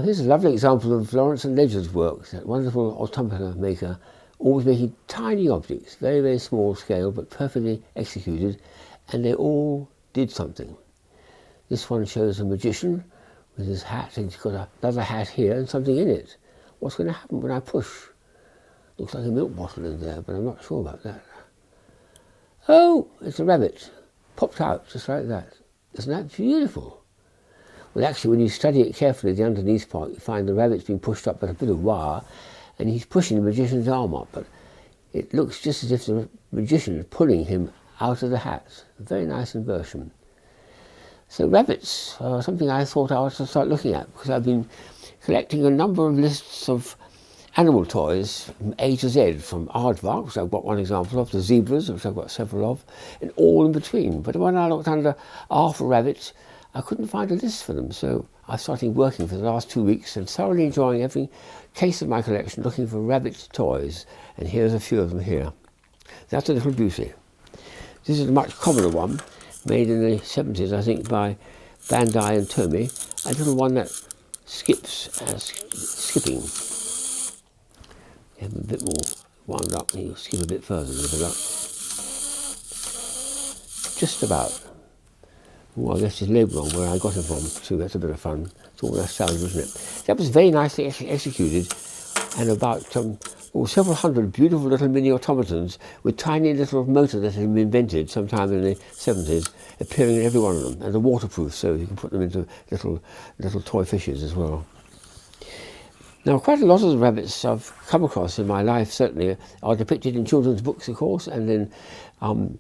here's a lovely example of Laurence St Leger's work, that wonderful automaton maker, always making tiny objects, very, very small scale, but perfectly executed, and they all did something. This one shows a magician with his hat, and he's got another hat here and something in it. What's going to happen when I push? Looks like a milk bottle in there, but I'm not sure about that. Oh, it's a rabbit. Popped out just like that. Isn't that beautiful? Well, actually, when you study it carefully, the underneath part, you find the rabbit's being pushed up with a bit of wire, and he's pushing the magician's arm up, but it looks just as if the magician is pulling him out of the hat. A very nice inversion. So rabbits are something I thought I ought to start looking at, because I've been collecting a number of lists of animal toys from A to Z, from aardvark, which I've got one example of, to zebras, which I've got several of, and all in between. But when I looked under R for rabbits, I couldn't find a list for them, so I started working for the last 2 weeks and thoroughly enjoying every case of my collection, looking for rabbit toys, and here's a few of them here. That's a little beauty. This is a much commoner one, made in the 70s, I think, by Bandai and TOMY, a little one that skips, skipping. You have a bit more wound up, and you skip a bit further, lift it up. Just about. Oh, I left his label on where I got it from too. That's a bit of fun. It's all nostalgia, isn't it? That was very nicely executed, and about several hundred beautiful little mini automatons with tiny little motor that had been invented sometime in the 70s, appearing in every one of them, and they're waterproof, so you can put them into little toy fishes as well. Now, quite a lot of the rabbits I've come across in my life, certainly, are depicted in children's books, of course, and in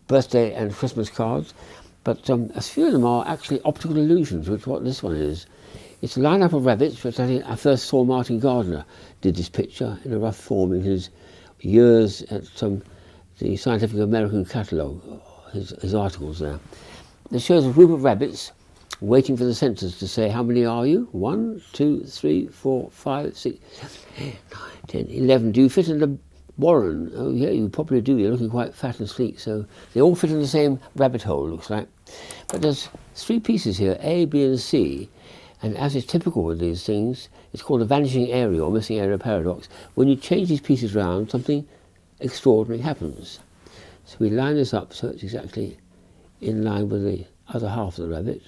birthday and Christmas cards. But a few of them are actually optical illusions, which is what this one is. It's a line-up of rabbits, which I think I first saw Martin Gardner did this picture in a rough form in his years at the Scientific American Catalogue, his articles there. It shows a group of rabbits waiting for the censors to say, how many are you? 1, 2, 3, 4, 5, 6, 7, 8, 9, 10, 11. Do you fit in the warren? Oh yeah, you probably do. You're looking quite fat and sleek. So they all fit in the same rabbit hole, looks like. But there's 3 pieces here, A, B and C. And as is typical with these things, it's called a vanishing area or missing area paradox. When you change these pieces around, something extraordinary happens. So we line this up so it's exactly in line with the other half of the rabbit.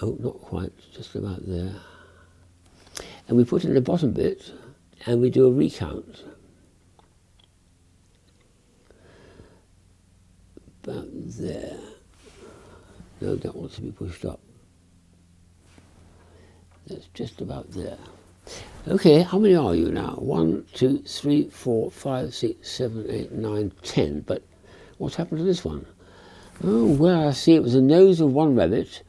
Oh, not quite, just about there. And we put in the bottom bit and we do a recount. About there. No, that wants to be pushed up. That's just about there. Okay, how many are you now? 1, 2, 3, 4, 5, 6, 7, 8, 9, 10. But what's happened to this one? Oh, well, I see it was the nose of one rabbit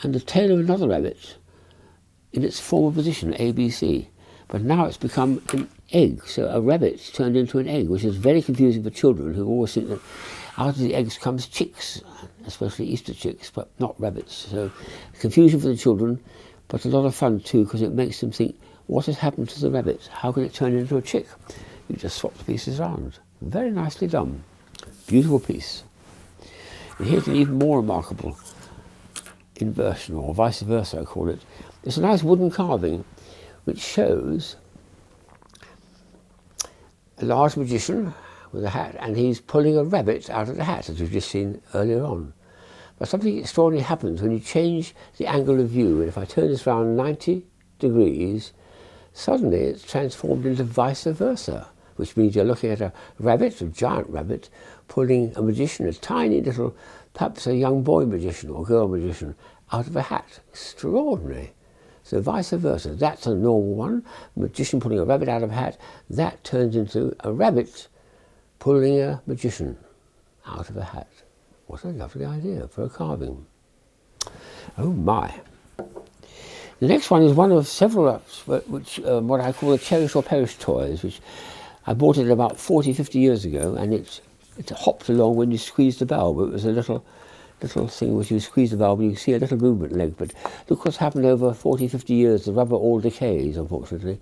and the tail of another rabbit in its former position, ABC. But now it's become an egg. So a rabbit's turned into an egg, which is very confusing for children who always think that out of the eggs comes chicks, especially Easter chicks, but not rabbits. So confusion for the children, but a lot of fun too, because it makes them think, what has happened to the rabbit? How can it turn into a chick? You just swap the pieces around. Very nicely done. Beautiful piece. And here's an even more remarkable inversion, or vice versa, I call it. It's a nice wooden carving which shows a large magician with a hat, and he's pulling a rabbit out of the hat, as we've just seen earlier on. But something extraordinary happens when you change the angle of view, and if I turn this around 90 degrees, suddenly it's transformed into vice versa, which means you're looking at a rabbit, a giant rabbit, pulling a magician, a tiny little, perhaps a young boy magician or girl magician, out of a hat. Extraordinary. So vice versa. That's a normal one, magician pulling a rabbit out of a hat. That turns into a rabbit pulling a magician out of a hat. What a lovely idea for a carving. Oh my. The next one is one of several which what I call the cherished or perished toys, which I bought it about 40, 50 years ago, and it hopped along when you squeezed the valve. It was a little thing which you squeeze the valve and you see a little movement leg, but look what's happened over 40, 50 years. The rubber all decays, unfortunately.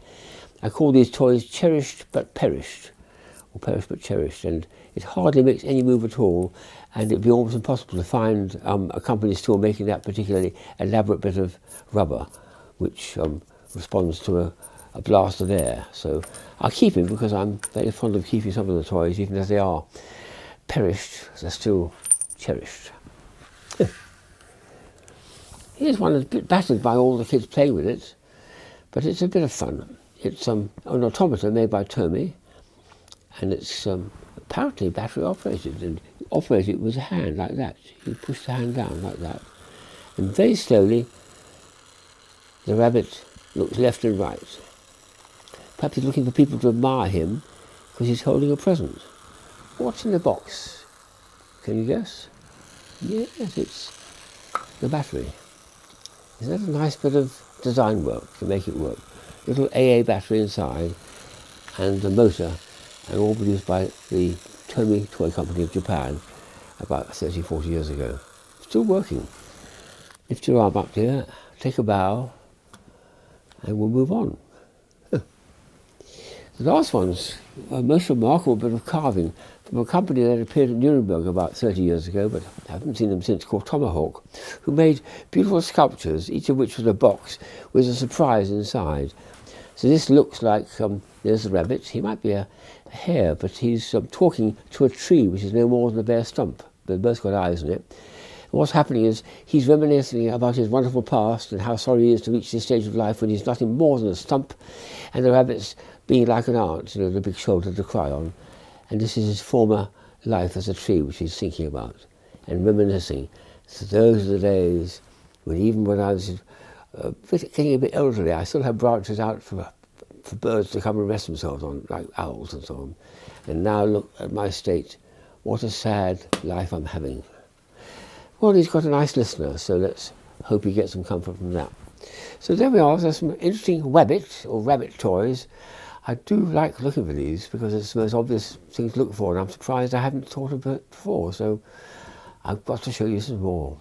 I call these toys cherished but perished, or perished but cherished, and it hardly makes any move at all, and it'd be almost impossible to find a company still making that particularly elaborate bit of rubber which responds to a blast of air. So I'll keep him because I'm very fond of keeping some of the toys, even as they are perished, they're still cherished. Here's one that's a bit battered by all the kids playing with it, but it's a bit of fun. It's an automaton made by TOMY, and it's apparently battery operated, and you operate it with a hand like that. You push the hand down like that, and very slowly the rabbit looks left and right. Perhaps he's looking for people to admire him because he's holding a present. What's in the box? Can you guess? Yes, it's the battery. Isn't that a nice bit of design work to make it work? Little AA battery inside and the motor, and all produced by the TOMY Toy Company of Japan about 30, 40 years ago. Still working. Lift your arm up here, take a bow, and we'll move on. The last one's a most remarkable bit of carving from a company that appeared at Nuremberg about 30 years ago, but I haven't seen them since, called Tomahawk, who made beautiful sculptures, each of which was a box with a surprise inside. So this looks like, there's a rabbit. He might be a hare, but he's talking to a tree which is no more than a bare stump. They've both got eyes in it. And what's happening is he's reminiscing about his wonderful past and how sorry he is to reach this stage of life when he's nothing more than a stump, and the rabbit's being like an aunt, the big shoulder to cry on. And this is his former life as a tree, which he's thinking about and reminiscing. So those are the days when, even when I was getting a bit elderly, I still had branches out for birds to come and rest themselves on, like owls and so on. And now look at my state. What a sad life I'm having. Well, he's got a nice listener, so let's hope he gets some comfort from that. So there we are. There's some interesting wabbit or rabbit toys. I do like looking for these because it's the most obvious thing to look for, and I'm surprised I haven't thought of it before, so I've got to show you some more.